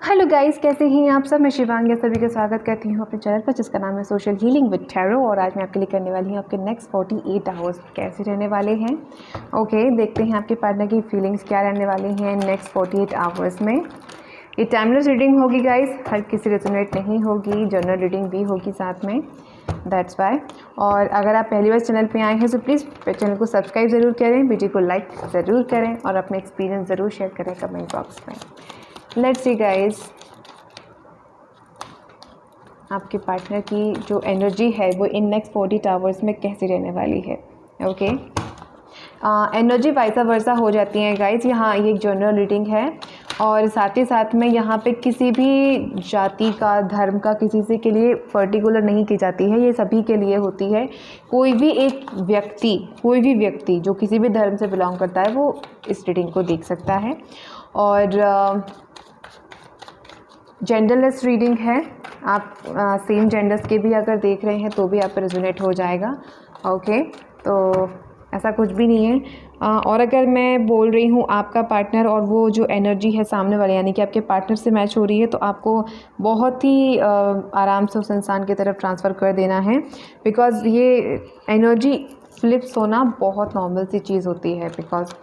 Hello guys, कैसे हैं आप सब। मैं शिवांगी सभी का स्वागत करती हूँ अपने चैनल पर जिसका नाम है सोशल हीलिंग विद टैरो। और आज मैं आपके लिए करने वाली हूँ आपके नेक्स्ट 48 आवर्स कैसे रहने वाले हैं। ओके, देखते हैं आपके पार्टनर की फीलिंग्स क्या रहने वाली हैं नेक्स्ट 48 आवर्स में। ये टाइमलेस रीडिंग होगी गाइस, हर किसी रेजोनेट नहीं होगी, जनरल रीडिंग भी होगी साथ में, दैट्स वाई। और अगर आप पहली बार चैनल पे आए हैं तो प्लीज़ चैनल को सब्सक्राइब ज़रूर करें, वीडियो को लाइक ज़रूर करें और अपने एक्सपीरियंस ज़रूर शेयर करें कमेंट बॉक्स में। लेट्स सी गाइस, आपके पार्टनर की जो एनर्जी है वो इन नेक्स्ट 48 आवर्स में कैसी रहने वाली है। ओके, एनर्जी वाइसा वर्सा हो जाती है गाइस। यहाँ ये एक जनरल रीडिंग है और साथ ही साथ में यहाँ पे किसी भी जाति का, धर्म का किसी से के लिए पर्टिकुलर नहीं की जाती है, ये सभी के लिए होती है। कोई भी व्यक्ति जो किसी भी धर्म से बिलोंग करता है वो इस रीडिंग को देख सकता है। और जेंडरलेस रीडिंग है, आप सेम जेंडर्स के भी अगर देख रहे हैं तो भी आप रेजोनेट हो जाएगा। ओके, तो ऐसा कुछ भी नहीं है। और अगर मैं बोल रही हूँ आपका पार्टनर और वो जो एनर्जी है सामने वाले यानी कि आपके पार्टनर से मैच हो रही है, तो आपको बहुत ही आराम से उस इंसान की तरफ ट्रांसफ़र कर देना है, बिकॉज़ ये एनर्जी फ्लिप्स होना बहुत नॉर्मल सी चीज़ होती है। बिकॉज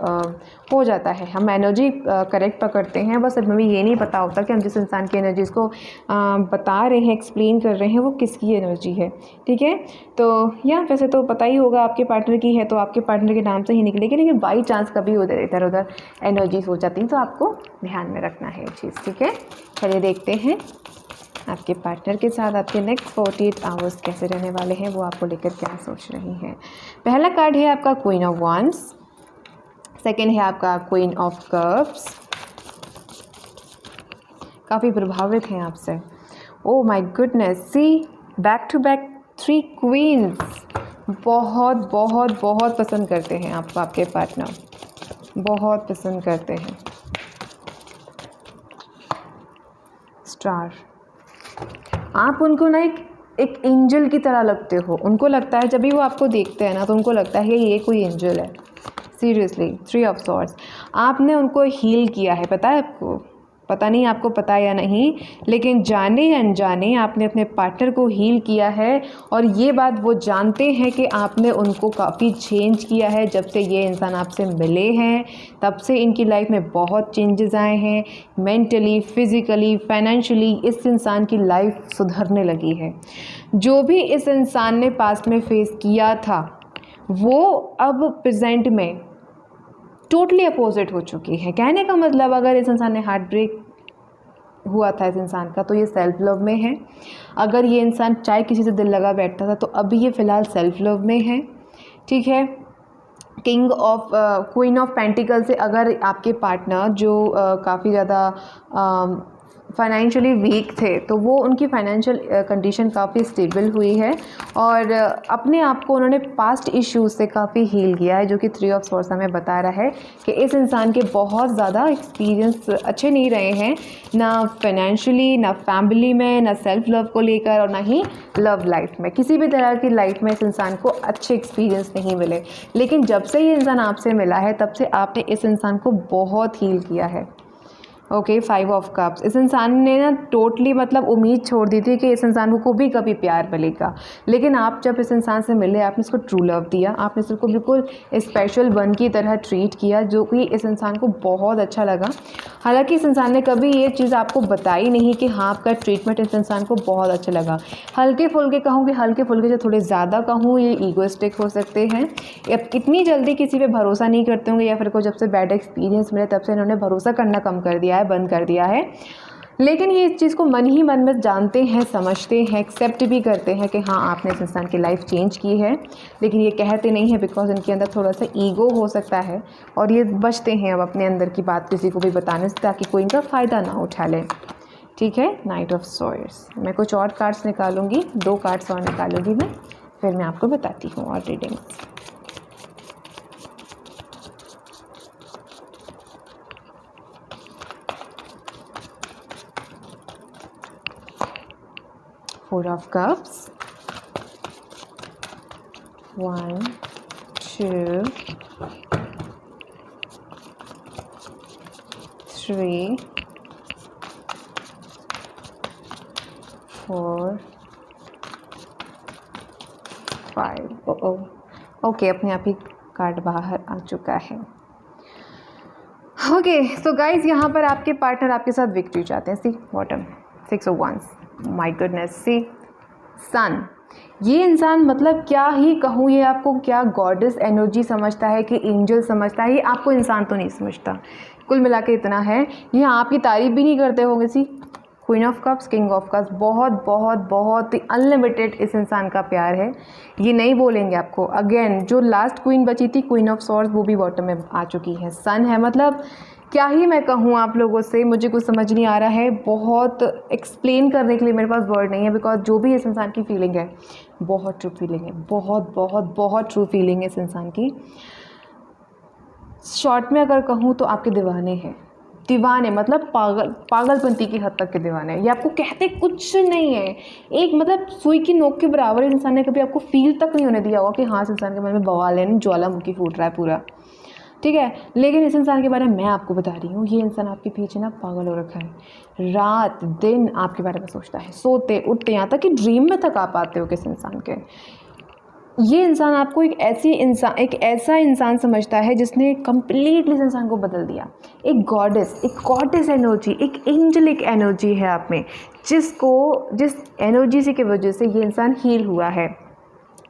हो जाता है, हम एनर्जी करेक्ट पकड़ते हैं, बस हमें ये नहीं पता होता कि हम जिस इंसान की एनर्जीज़ को बता रहे हैं, एक्सप्लेन कर रहे हैं, वो किसकी एनर्जी है। ठीक है, तो या वैसे तो पता ही होगा आपके पार्टनर की है तो आपके पार्टनर के नाम से ही निकलेगी, लेकिन बाई चांस कभी इधर उधर एनर्जीज हो जाती हैं तो आपको ध्यान में रखना है ये चीज़। ठीक है, चलिए देखते हैं आपके पार्टनर के साथ आपके नेक्स्ट 48 आवर्स कैसे रहने वाले हैं, वो आपको लेकर क्या सोच रही हैं। पहला कार्ड है आपका क्वीन ऑफ वांड्स, सेकंड है आपका क्वीन ऑफ कप्स। काफ़ी प्रभावित हैं आपसे। Oh my goodness, see back to back 3 queens. बहुत बहुत बहुत पसंद करते हैं आपको आपके पार्टनर, बहुत पसंद करते हैं। स्टार, आप उनको ना एक एंजल की तरह लगते हो। उनको लगता है जब भी वो आपको देखते हैं ना तो उनको लगता है कि ये कोई एंजल है। सीरियसली, 3 ऑफ सॉर्ड्स, आपने उनको हील किया है। पता है आपको, पता नहीं आपको पता है या नहीं, लेकिन जाने अनजाने आपने अपने पार्टनर को हील किया है। और ये बात वो जानते हैं कि आपने उनको काफ़ी चेंज किया है। जब से ये इंसान आपसे मिले हैं तब से इनकी लाइफ में बहुत चेंजेस आए हैं। मेंटली, फिज़िकली, फाइनेंशियली इस इंसान की लाइफ सुधरने लगी है। जो भी इस इंसान ने पास्ट में फेस किया था वो अब प्रेजेंट में टोटली अपोजिट हो चुकी है। कहने का मतलब, अगर इस इंसान ने हार्ट ब्रेक हुआ था इस इंसान का तो ये सेल्फ लव में है। अगर ये इंसान चाहे किसी से दिल लगा बैठता था तो अभी ये फ़िलहाल सेल्फ लव में है। ठीक है, king of queen of pentacle से अगर आपके पार्टनर जो काफ़ी ज़्यादा फाइनेंशियली वीक थे तो वो उनकी फाइनेंशियल कंडीशन काफ़ी स्टेबल हुई है और अपने आप को उन्होंने पास्ट इश्यूज से काफ़ी हील किया है, जो कि 3 ऑफ सॉर्ड्स हमें बता रहा है कि इस इंसान के बहुत ज़्यादा एक्सपीरियंस अच्छे नहीं रहे हैं, ना फाइनेंशियली, ना फैमिली में, ना सेल्फ लव को लेकर और ना ही लव लाइफ में। किसी भी तरह की लाइफ में इस इंसान को अच्छे एक्सपीरियंस नहीं मिले, लेकिन जब से ये इंसान आपसे मिला है तब से आपने इस इंसान को बहुत हील किया है। ओके, 5 ऑफ कप्स, इस इंसान ने ना टोटली मतलब उम्मीद छोड़ दी थी कि इस इंसान को भी कभी प्यार मिलेगा, लेकिन आप जब इस इंसान से मिले आपने इसको ट्रू लव दिया, आपने इसको बिल्कुल स्पेशल वन की तरह ट्रीट किया, जो कि इस इंसान को बहुत अच्छा लगा। हालांकि इस इंसान ने कभी ये चीज़ आपको बताई नहीं कि हाँ आपका ट्रीटमेंट इस इंसान को बहुत अच्छा लगा। हल्के फुल्के कहूँगी, हल्के फुल्के से थोड़े ज़्यादा कहूँ ये ईगोइस्टिक हो सकते हैं, इतनी जल्दी किसी पे भरोसा नहीं करते होंगे, या फिर को जब से बैड एक्सपीरियंस मिले तब से इन्होंने भरोसा करना कम कर दिया है, बंद कर दिया है। लेकिन ये इस चीज़ को मन ही मन में जानते हैं, समझते हैं, एक्सेप्ट भी करते हैं कि हाँ आपने इस इंसान की लाइफ चेंज की है, लेकिन ये कहते नहीं है बिकॉज इनके अंदर थोड़ा सा ईगो हो सकता है और ये बचते हैं अब अपने अंदर की बात किसी को भी बताने से, ताकि कोई इनका फ़ायदा ना उठा ले। ठीक है, नाइट ऑफ सॉर्ड्स, मैं कुछ और कार्ड्स निकालूंगी, 2 कार्ड्स और निकालूंगी मैं, फिर मैं आपको बताती हूँ और readings. Four of Cups, 1, 2, 3, 4 5। Okay, अपने आप ही कार्ड बाहर आ चुका है। ओके सो गाइज, यहाँ पर आपके पार्टनर आपके साथ विक्ट्री चाहते हैं। See bottom 6 of wands, my goodness. See sun, ये इंसान मतलब क्या ही कहूँ, ये आपको क्या गॉडेस एनर्जी समझता है कि एंजल समझता है, ये आपको इंसान तो नहीं समझता। कुल मिला के इतना है, ये आपकी तारीफ भी नहीं करते होंगे। See queen of cups, king of cups, बहुत बहुत बहुत ही अनलिमिटेड इस इंसान का प्यार है, ये नहीं बोलेंगे आपको। अगेन जो लास्ट क्वीन बची थी, क्वीन ऑफ सॉर्ड्स, वो भी बॉटम में आ चुकी है। सन है, मतलब क्या ही मैं कहूँ आप लोगों से, मुझे कुछ समझ नहीं आ रहा है। बहुत एक्सप्लेन करने के लिए मेरे पास वर्ड नहीं है, बिकॉज जो भी इस इंसान की फीलिंग है बहुत ट्रू फीलिंग है, बहुत बहुत बहुत ट्रू फीलिंग है इस इंसान की। शॉर्ट में अगर कहूँ तो आपके दीवाने हैं, दीवाने मतलब पागलपंती की हद तक के दीवाने। ये आपको कहते कुछ नहीं है, एक मतलब सुई की नोक के बराबर इस इंसान ने कभी आपको फील तक नहीं होने दिया होगा कि हाँ इस इंसान के मन में बवाल है, ज्वालामुखी फूट रहा है पूरा, ठीक है। लेकिन इस इंसान के बारे में मैं आपको बता रही हूँ, ये इंसान आपके पीछे ना पागल हो रखा है, रात दिन आपके बारे में सोचता है, सोते उठते, यहाँ तक कि ड्रीम में तक आप आते हो किस इंसान के। ये इंसान आपको एक ऐसा इंसान समझता है जिसने कम्प्लीटली इस इंसान को बदल दिया। एक गॉडेस एनर्जी, एक एंजेलिक एनर्जी है आप में, जिस एनर्जी से की वजह से ये इंसान हील हुआ है।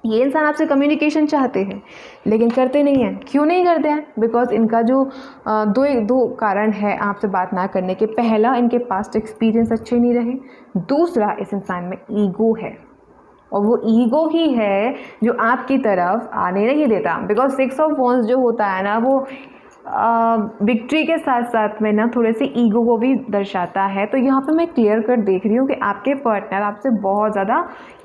ये इंसान आपसे कम्युनिकेशन चाहते हैं लेकिन करते नहीं हैं। क्यों नहीं करते हैं? बिकॉज इनका जो दो कारण है आपसे बात ना करने के। पहला, इनके पास्ट एक्सपीरियंस अच्छे नहीं रहे। दूसरा, इस इंसान में ईगो है, और वो ईगो ही है जो आपकी तरफ आने नहीं देता। बिकॉज 6 ऑफ wands जो होता है ना, वो विक्ट्री के साथ साथ में ना थोड़े से ईगो को भी दर्शाता है। तो यहाँ पे मैं क्लियर कट देख रही हूँ कि आपके पार्टनर आपसे बहुत ज़्यादा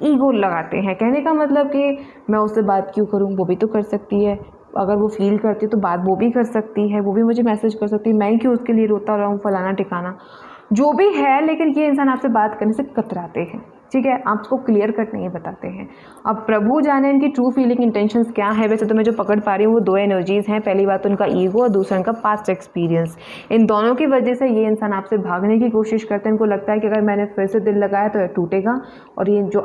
ईगो लगाते हैं। कहने का मतलब कि मैं उससे बात क्यों करूँ, वो भी तो कर सकती है, अगर वो फील करती है तो बात वो भी कर सकती है, वो भी मुझे मैसेज कर सकती है, मैं क्यों उसके लिए रोता रहा हूँ, फलाना ठिकाना जो भी है। लेकिन ये इंसान आपसे बात करने से कतराते हैं, ठीक है, आपको क्लियर कट नहीं बताते हैं। अब प्रभु जाने इनकी ट्रू फीलिंग इंटेंशंस क्या है। वैसे तो मैं जो पकड़ पा रही हूँ वो 2 एनर्जीज़ हैं। पहली बात उनका ईगो और दूसरा उनका पास्ट एक्सपीरियंस। इन दोनों की वजह से ये इंसान आपसे भागने की कोशिश करते हैं। इनको लगता है कि अगर मैंने फिर से दिल लगाया तो ये टूटेगा, और ये जो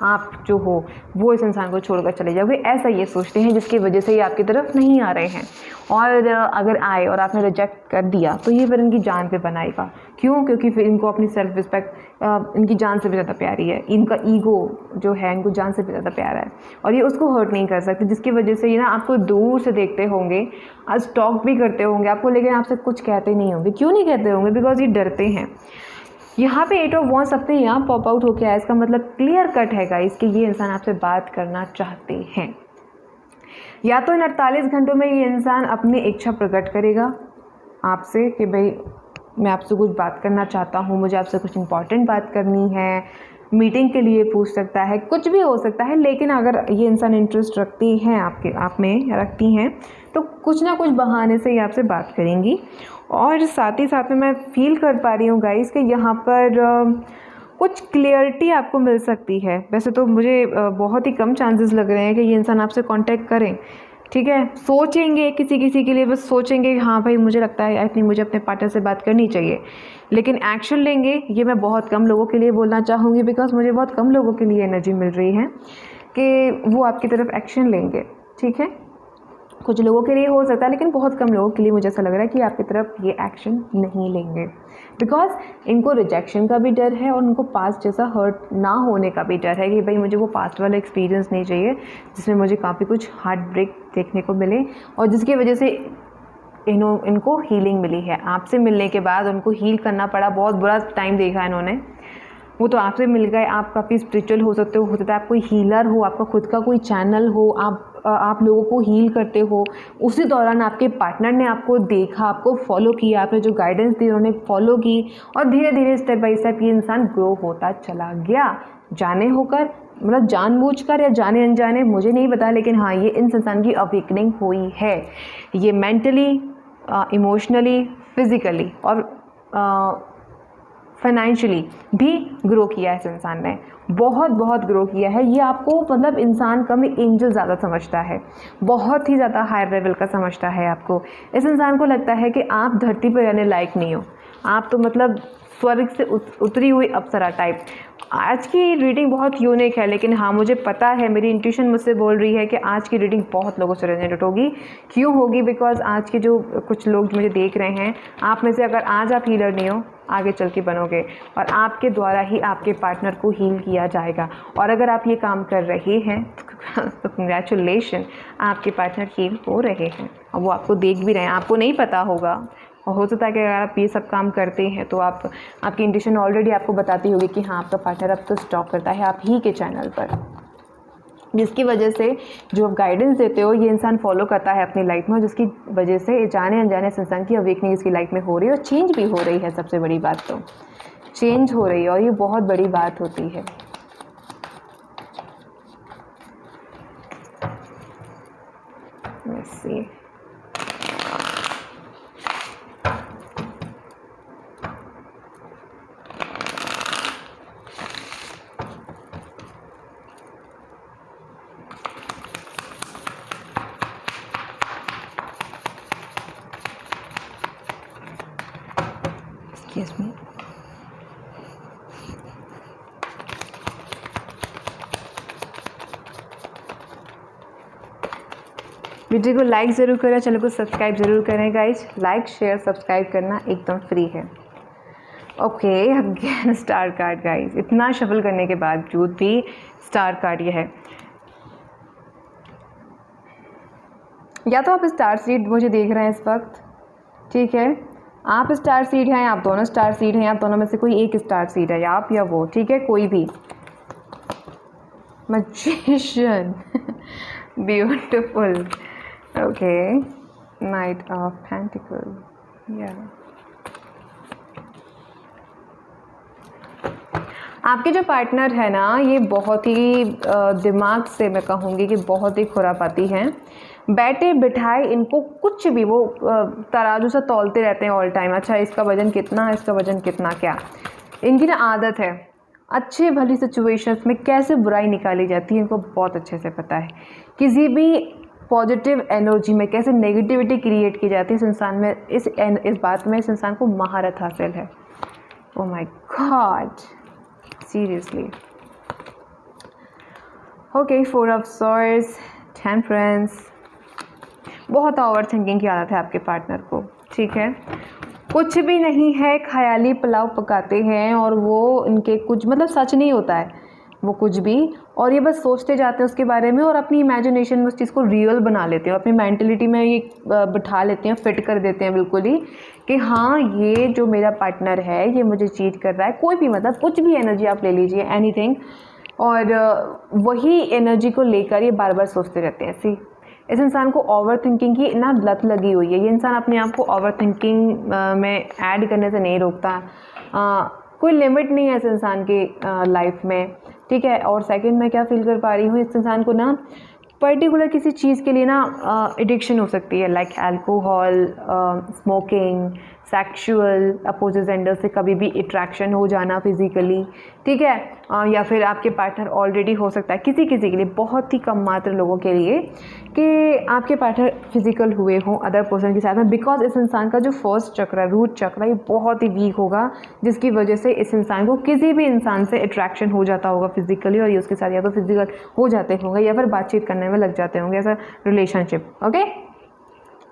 आप जो हो वो इस इंसान को छोड़कर चले जाओगे, ऐसा ये सोचते हैं, जिसकी वजह से ये आपकी तरफ नहीं आ रहे हैं। और अगर आए और आपने रिजेक्ट कर दिया तो ये फिर इनकी जान पे बनाएगा। क्यों? क्योंकि फिर इनको अपनी सेल्फ रिस्पेक्ट इनकी जान से भी ज़्यादा प्यारी है। इनका ईगो जो है इनको जान से भी ज़्यादा प्यारा है, और ये उसको हर्ट नहीं कर सकते, जिसकी वजह से ये ना आपको दूर से देखते होंगे, आज टॉक भी करते होंगे आपको, लेकिन आपसे कुछ कहते नहीं होंगे। क्यों नहीं कहते होंगे? बिकॉज ये डरते हैं। यहाँ पे 8 ऑफ wands अपने यहाँ पॉप आउट होके आया। इसका मतलब क्लियर कट है गाइस कि ये इंसान आपसे बात करना चाहते हैं। या तो इन 48 घंटों में ये इंसान अपनी इच्छा प्रकट करेगा आपसे कि भाई मैं आपसे कुछ बात करना चाहता हूँ, मुझे आपसे कुछ इंपॉर्टेंट बात करनी है, मीटिंग के लिए पूछ सकता है, कुछ भी हो सकता है। लेकिन अगर ये इंसान इंटरेस्ट रखती हैं आप में रखती हैं तो कुछ ना कुछ बहाने से ये आपसे बात करेंगी। और साथ ही साथ में मैं फील कर पा रही हूँ गाइस कि यहाँ पर कुछ क्लियरिटी आपको मिल सकती है। वैसे तो मुझे बहुत ही कम चांसेस लग रहे हैं कि ये इंसान आपसे कांटेक्ट करें, ठीक है। सोचेंगे किसी के लिए, बस सोचेंगे कि हाँ भाई मुझे लगता है आई थिंक मुझे अपने पार्टनर से बात करनी चाहिए, लेकिन एक्शन लेंगे ये मैं बहुत कम लोगों के लिए बोलना चाहूँगी। बिकॉज मुझे बहुत कम लोगों के लिए एनर्जी मिल रही है कि वो आपकी तरफ एक्शन लेंगे, ठीक है। कुछ लोगों के लिए हो सकता है, लेकिन बहुत कम लोगों के लिए मुझे ऐसा लग रहा है कि आपकी तरफ ये एक्शन नहीं लेंगे। बिकॉज इनको रिजेक्शन का भी डर है और उनको पास्ट जैसा हर्ट ना होने का भी डर है कि भाई मुझे वो पास्ट वाला एक्सपीरियंस नहीं चाहिए जिसमें मुझे काफ़ी कुछ हार्ट ब्रेक देखने को मिले, और जिसकी वजह से इनको हीलिंग मिली है। आपसे मिलने के बाद उनको हील करना पड़ा, बहुत बुरा टाइम देखा इन्होंने। वो तो आपसे मिल गए, आप काफ़ी स्पिरिचुअल हो सकते हो सकता है आप कोई हीलर हो, आपका खुद का कोई चैनल हो, आप लोगों को हील करते हो। उसी दौरान आपके पार्टनर ने आपको देखा, आपको फॉलो किया, आपने जो गाइडेंस दी उन्होंने फॉलो की, और धीरे धीरे स्टेप बाय स्टेप ये इंसान ग्रो होता चला गया। जाने होकर मतलब जानबूझकर या जाने अनजाने मुझे नहीं पता, लेकिन हाँ ये इस इंसान की अवेकनिंग हुई है। ये मेंटली, इमोशनली, फिज़िकली और फाइनेंशियली भी ग्रो किया है। इस इंसान ने बहुत ग्रो किया है। ये आपको मतलब इंसान कम एंजल ज़्यादा समझता है, बहुत ही ज़्यादा हायर लेवल का समझता है आपको। इस इंसान को लगता है कि आप धरती पर रहने लायक नहीं हो, आप तो मतलब स्वर्ग से उतरी हुई अप्सरा टाइप। आज की रीडिंग बहुत यूनिक है, लेकिन हाँ मुझे पता है, मेरी इंट्यूशन मुझसे बोल रही है कि आज की रीडिंग बहुत लोगों से रेजोनेट होगी। क्यों होगी? बिकॉज आज के जो कुछ लोग मुझे देख रहे हैं, आप में से अगर आज आप हीलर नहीं हो, आगे चल के बनोगे, और आपके द्वारा ही आपके पार्टनर को हील किया जाएगा। और अगर आप ये काम कर रहे हैं तो कंग्रेचुलेशन, आपके पार्टनर हील हो रहे हैं और वो आपको देख भी रहे हैं। आपको नहीं पता होगा, और हो सकता है कि अगर आप ये सब काम करते हैं तो आपकी इंट्यूशन ऑलरेडी आपको बताती होगी कि हाँ आपका पार्टनर अब तो स्टॉक करता है आप ही के चैनल पर, जिसकी वजह से जो आप गाइडेंस देते हो ये इंसान फॉलो करता है अपनी लाइफ में, जिसकी वजह से जाने अनजाने इस इंसान की अवेकनिंग इसकी लाइफ में हो रही है और चेंज भी हो रही है। सबसे बड़ी बात तो चेंज हो रही है, और ये बहुत बड़ी बात होती है। Let's see. Excuse me. Video को लाइक ज़रूर करें, चैनल को सब्सक्राइब ज़रूर करें गाइज। लाइक शेयर सब्सक्राइब करना एकदम फ्री है। Okay, again star card guys, इतना शफल करने के बावजूद भी स्टार कार्ड ये है। या तो आप स्टार सीड मुझे देख रहे हैं इस वक्त, ठीक है, आप स्टार सीड हैं, आप दोनों स्टार सीड हैं, आप दोनों में से कोई एक स्टार सीड है, या आप या वो, ठीक है, कोई भी। Magician beautiful. Okay, night of pentacle, या आपके जो पार्टनर है ना, ये बहुत ही दिमाग से मैं कहूँगी कि बहुत ही खुरापाती हैं। बैठे बिठाए इनको कुछ भी, वो तराजू से तौलते रहते हैं ऑल टाइम। अच्छा इसका वजन कितना है, इसका वजन कितना, क्या इनकी ना आदत है। अच्छे भली सिचुएशंस में कैसे बुराई निकाली जाती है इनको बहुत अच्छे से पता है। किसी भी पॉजिटिव एनर्जी में कैसे नेगेटिविटी क्रिएट की जाती है, इस इंसान में इस बात में इस इंसान को महारत हासिल है। Oh my God, seriously. Okay, 4 of swords, temperance. बहुत ओवर थिंकिंग की आदत है आपके पार्टनर को, ठीक है। कुछ भी नहीं है, ख्याली पुलाव पकाते हैं, और वो इनके कुछ मतलब सच नहीं होता है वो कुछ भी, और ये बस सोचते जाते हैं उसके बारे में, और अपनी इमेजिनेशन में उस चीज़ को रियल बना लेते हैं, अपनी मेंटलिटी में ये बिठा लेते हैं, फिट कर देते हैं बिल्कुल ही कि हाँ ये जो मेरा पार्टनर है ये मुझे चीट कर रहा है। कोई भी मतलब कुछ भी एनर्जी आप ले लीजिए, एनीथिंग, और वही एनर्जी को लेकर ये बार बार सोचते रहते हैं। सी, इस इंसान को ओवर थिंकिंग की ना लत लगी हुई है। ये इंसान अपने आप को ओवर थिंकिंग में ऐड करने से नहीं रोकता। कोई लिमिट नहीं है इस इंसान के लाइफ में, ठीक है। और सेकंड मैं क्या फील कर पा रही हूँ, इस इंसान को ना पर्टिकुलर किसी चीज़ के लिए ना एडिक्शन हो सकती है, like alcohol, smoking, sexual, opposite gender से कभी भी अट्रैक्शन हो जाना फिज़िकली, ठीक है। या फिर आपके पार्टनर ऑलरेडी हो सकता है किसी के लिए, बहुत ही कम मात्र लोगों के लिए, कि आपके पार्टनर फिजिकल हुए हों अदर पर्सन के साथ में, बिकॉज इस इंसान का जो फर्स्ट चक्र, रूट चक्र, ये बहुत ही वीक होगा, जिसकी वजह से इस इंसान को किसी भी इंसान से अट्रैक्शन हो जाता होगा फिजिकली, और ये उसके साथ या तो फिजिकल हो जाते होंगे या फिर बातचीत करने में लग जाते होंगे, ऐसा रिलेशनशिप। ओके,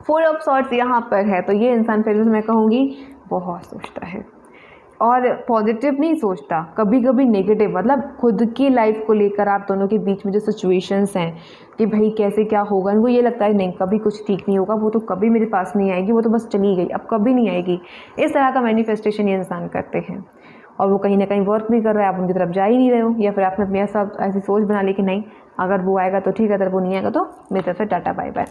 4 ऑफ सॉर्ड्स यहाँ पर है, तो ये इंसान फिर मैं कहूँगी बहुत सोचता है, और पॉजिटिव नहीं सोचता, कभी कभी नेगेटिव, मतलब खुद की लाइफ को लेकर आप दोनों के बीच में जो सिचुएशंस हैं कि भाई कैसे क्या होगा, उनको ये लगता है नहीं कभी कुछ ठीक नहीं होगा, वो तो कभी मेरे पास नहीं आएगी, वो तो बस चली गई, अब कभी नहीं आएगी। इस तरह का मैनिफेस्टेशन ये इंसान करते हैं, और वो कहीं ना कहीं वर्क भी कर रहा है, आप उनकी तरफ जा ही नहीं रहे हो, या फिर आपने अपने साथ ऐसी सोच बना ली कि नहीं अगर वो आएगा तो ठीक है, अगर वो नहीं आएगा तो मेरी तरफ से टाटा बाय बाय।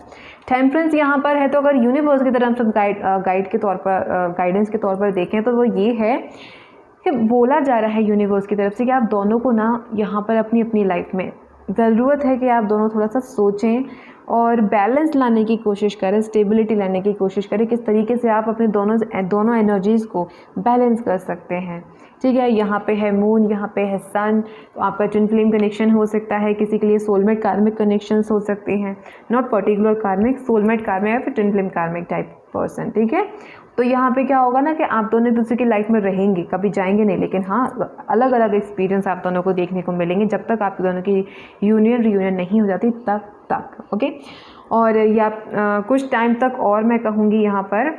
टेम्परेंस यहाँ पर है, तो अगर यूनिवर्स की तरफ से गाइड के तौर पर, गाइडेंस के तौर पर देखें तो वो ये है कि बोला जा रहा है यूनिवर्स की तरफ से कि आप दोनों को ना यहाँ पर अपनी अपनी लाइफ में ज़रूरत है कि आप दोनों थोड़ा सा सोचें और बैलेंस लाने की कोशिश करें, स्टेबिलिटी लाने की कोशिश करें, किस तरीके से आप अपने दोनों एनर्जीज़ को बैलेंस कर सकते हैं, ठीक है। यहाँ पे है मून, यहाँ पे है सन, तो आपका ट्विन फ्लेम कनेक्शन हो सकता है, किसी के लिए सोलमेट कार्मिक कनेक्शंस हो सकते हैं, नॉट पर्टिकुलर कार्मिक, सोलमेट कार्मिक या फिर ट्विन फ्लेम कार्मिक टाइप, पर्सन, ठीक है। तो यहाँ पे क्या होगा ना कि आप दोनों दूसरे की लाइफ में रहेंगे, कभी जाएंगे नहीं, लेकिन हाँ अलग अलग एक्सपीरियंस आप दोनों को देखने को मिलेंगे जब तक आप दोनों की रीयूनियन नहीं हो जाती तक ओके। और या कुछ टाइम तक और मैं कहूँगी यहाँ पर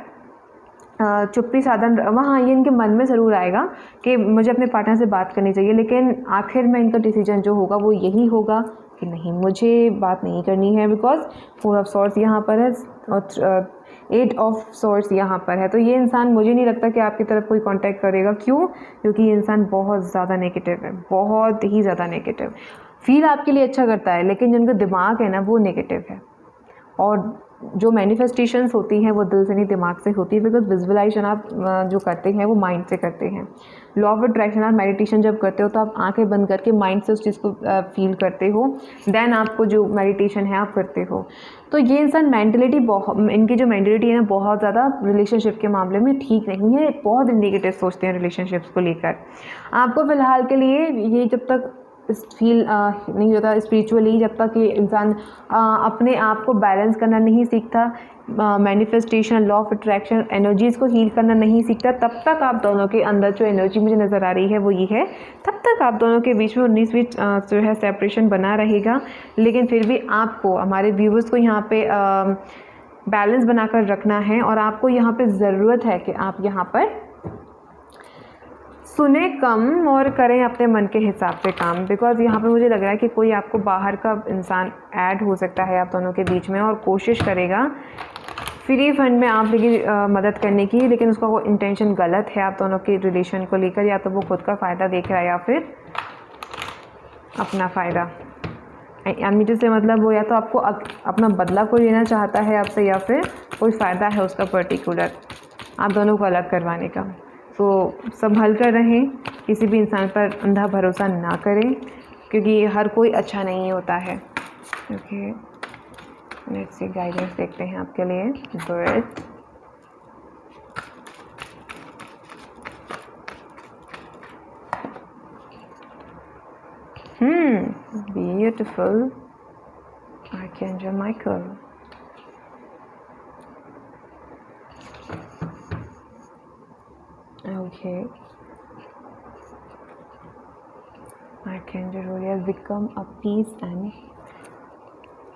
चुप्पी साधन वहाँ ये इनके मन में ज़रूर आएगा कि मुझे अपने पार्टनर से बात करनी चाहिए, लेकिन आखिर में इनका डिसीजन जो होगा वो यही होगा कि नहीं, मुझे बात नहीं करनी है, बिकॉज 4 ऑफ सॉर्ड्स यहाँ पर है और 8 ऑफ सॉर्ड्स यहाँ पर है। तो ये इंसान मुझे नहीं लगता कि आपकी तरफ कोई कांटेक्ट करेगा। क्यों? क्योंकि ये इंसान बहुत ज़्यादा नेगेटिव है, बहुत ही ज़्यादा नेगेटिव। फील आपके लिए अच्छा करता है, लेकिन जिनका दिमाग है ना वो नेगेटिव है। और जो मैनिफेस्टेशंस होती हैं वो दिल से नहीं दिमाग से होती है, बिकॉज विजुअलाइजेशन आप जो करते हैं वो माइंड से करते हैं। लॉ ऑफ अट्रैक्शन आप मेडिटेशन जब करते हो तो आप आंखें बंद करके माइंड से उस चीज़ को फील करते हो, देन आपको जो मेडिटेशन है आप करते हो। तो ये इंसान मेंटलिटी इनकी जो मेंटलिटी है ना बहुत ज़्यादा रिलेशनशिप के मामले में ठीक नहीं है, बहुत नेगेटिव सोचते हैं रिलेशनशिप्स को लेकर। आपको फ़िलहाल के लिए ये जब तक फील नहीं होता स्पिरिचुअली, जब तक ये इंसान अपने आप को बैलेंस करना नहीं सीखता, manifestation, law of attraction, energies को हील करना नहीं सीखता, तब तक आप दोनों के अंदर जो एनर्जी मुझे नज़र आ रही है वो ये है, तब तक आप दोनों के बीच में 19-20 जो है सेपरेशन बना रहेगा। लेकिन फिर भी आपको, हमारे व्यूवर्स को यहाँ पे बैलेंस बनाकर रखना है, और आपको यहाँ पे ज़रूरत है कि आप यहाँ पर सुने कम और करें अपने मन के हिसाब से काम। बिकॉज यहाँ पे मुझे लग रहा है कि कोई आपको बाहर का इंसान ऐड हो सकता है आप दोनों के बीच में, और कोशिश करेगा फ्री फंड में आप लेकिन मदद करने की, लेकिन उसका वो इंटेंशन गलत है आप दोनों के रिलेशन को लेकर। या तो वो खुद का फ़ायदा देख रहा है या फिर अपना फ़ायदा। एमिटी से मतलब वो या तो आपको अपना बदला कोई लेना चाहता है आपसे, या फिर कोई फ़ायदा है उसका पर्टिकुलर आप दोनों को अलग करवाने का। तो संभल कर रहें, किसी भी इंसान पर अंधा भरोसा ना करें, क्योंकि हर कोई अच्छा नहीं होता है। ओके, लेट्स सी गाइडेंस देखते हैं आपके लिए। Good, beautiful archangel Michael. Okay. Archangel Uriel become a peace and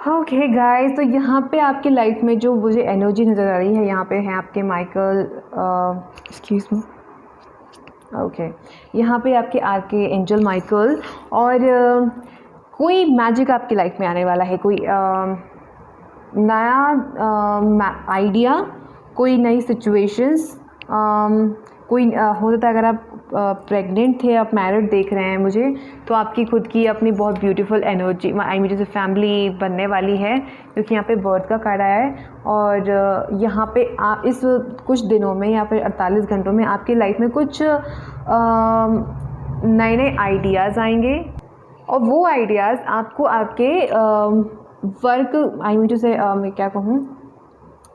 okay guys, तो यहाँ पे आपकी लाइफ में जो मुझे एनर्जी नज़र आ रही है, यहाँ पे है आपके माइकल, एक्सक्यूज मी, ओके, यहाँ पे आपके आर्कएंजल माइकल, और कोई मैजिक आपकी लाइफ में आने वाला है, कोई नया आइडिया, कोई नई सिचुएशंस, कोई हो सकता है अगर आप प्रेग्नेंट थे, आप मैरिड देख रहे हैं मुझे, तो आपकी खुद की अपनी बहुत ब्यूटीफुल एनर्जी, आई मीन जैसे फैमिली बनने वाली है, क्योंकि यहाँ पे बर्थ का कार्ड आया है। और यहाँ पे इस कुछ दिनों में या फिर 48 घंटों में आपकी लाइफ में कुछ नए नए आइडियाज़ आएंगे, और वो आइडियाज़ आपको आपके वर्क, आई मीन जैसे मैं क्या कहूँ,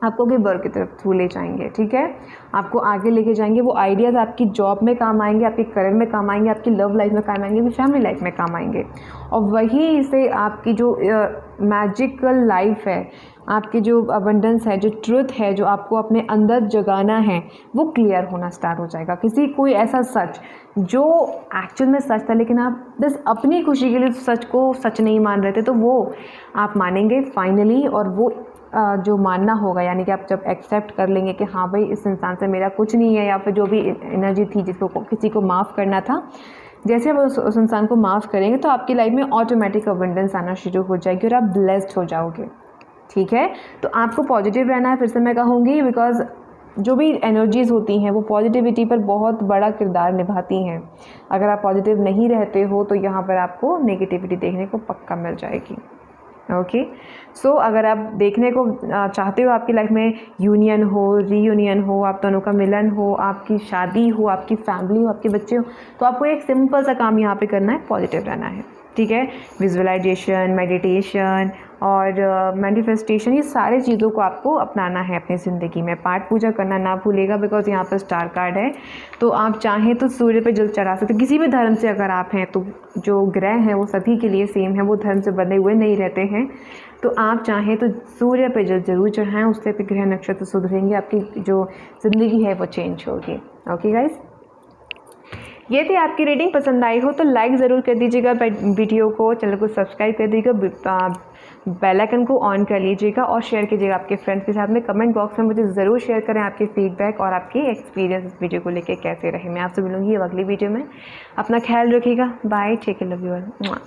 आपको भी वर्क की तरफ थ्रू ले जाएंगे, ठीक है, आपको आगे लेके जाएंगे। वो आइडियाज़ आपकी जॉब में काम आएंगे, आपके करियर में काम आएंगे, आपकी लव लाइफ में काम आएंगे, फैमिली लाइफ में काम आएंगे। और वहीं से आपकी जो मैजिकल लाइफ है, आपकी जो अबंडेंस है, जो ट्रुथ है, जो आपको अपने अंदर जगाना है, वो क्लियर होना स्टार्ट हो जाएगा। किसी कोई ऐसा सच जो एक्चुअल में सच था, लेकिन आप बस अपनी खुशी के लिए सच को सच नहीं मान रहे थे, तो वो आप मानेंगे फाइनली। और वो जो मानना होगा, यानी कि आप जब एक्सेप्ट कर लेंगे कि हाँ भाई इस इंसान से मेरा कुछ नहीं है, या फिर जो भी एनर्जी थी जिसको किसी को माफ़ करना था, जैसे आप उस इंसान को माफ़ करेंगे तो आपकी लाइफ में ऑटोमेटिक अबंडेंस आना शुरू हो जाएगी और आप ब्लेस्ड हो जाओगे, ठीक है। तो आपको पॉजिटिव रहना है, फिर से मैं कहूँगी, बिकॉज जो भी एनर्जीज़ होती हैं वो पॉजिटिविटी पर बहुत बड़ा किरदार निभाती हैं। अगर आप पॉजिटिव नहीं रहते हो तो यहाँ पर आपको नेगेटिविटी देखने को पक्का मिल जाएगी। ओके, सो अगर आप देखने को चाहते हो आपकी लाइफ में यूनियन हो, रीयूनियन हो, आप दोनों का मिलन हो, आपकी शादी हो, आपकी फैमिली हो, आपके बच्चे हो, तो आपको एक सिंपल सा काम यहाँ पे करना है, पॉजिटिव रहना है, ठीक है। ठीक है। विजुअलाइजेशन, मेडिटेशन और मैनिफेस्टेशन, ये सारे चीज़ों को आपको अपनाना है अपनी ज़िंदगी में। पाठ पूजा करना ना भूलिएगा, बिकॉज यहाँ पर स्टार कार्ड है। तो आप चाहें तो सूर्य पे जल चढ़ा सकते, किसी भी धर्म से अगर आप हैं तो जो ग्रह हैं वो सभी के लिए सेम है, वो धर्म से बंधे हुए नहीं रहते हैं। तो आप चाहें तो सूर्य पे जल जरूर चढ़ाएं, उससे भी ग्रह नक्षत्र सुधरेंगे, आपकी जो ज़िंदगी है वो चेंज होगी। ओके गाइस, ये थी आपकी रीडिंग। पसंद आई हो तो लाइक ज़रूर कर दीजिएगा वीडियो को, चैनल को सब्सक्राइब कर दीजिएगा, बेल आइकन को ऑन कर लीजिएगा और शेयर कीजिएगा आपके फ्रेंड्स के साथ में। कमेंट बॉक्स में मुझे ज़रूर शेयर करें आपके फीडबैक और आपके एक्सपीरियंस इस वीडियो को लेकर कैसे रहे। मैं आपसे मिलूंगी अब अगली वीडियो में। अपना ख्याल रखिएगा। Bye, take care, love you all.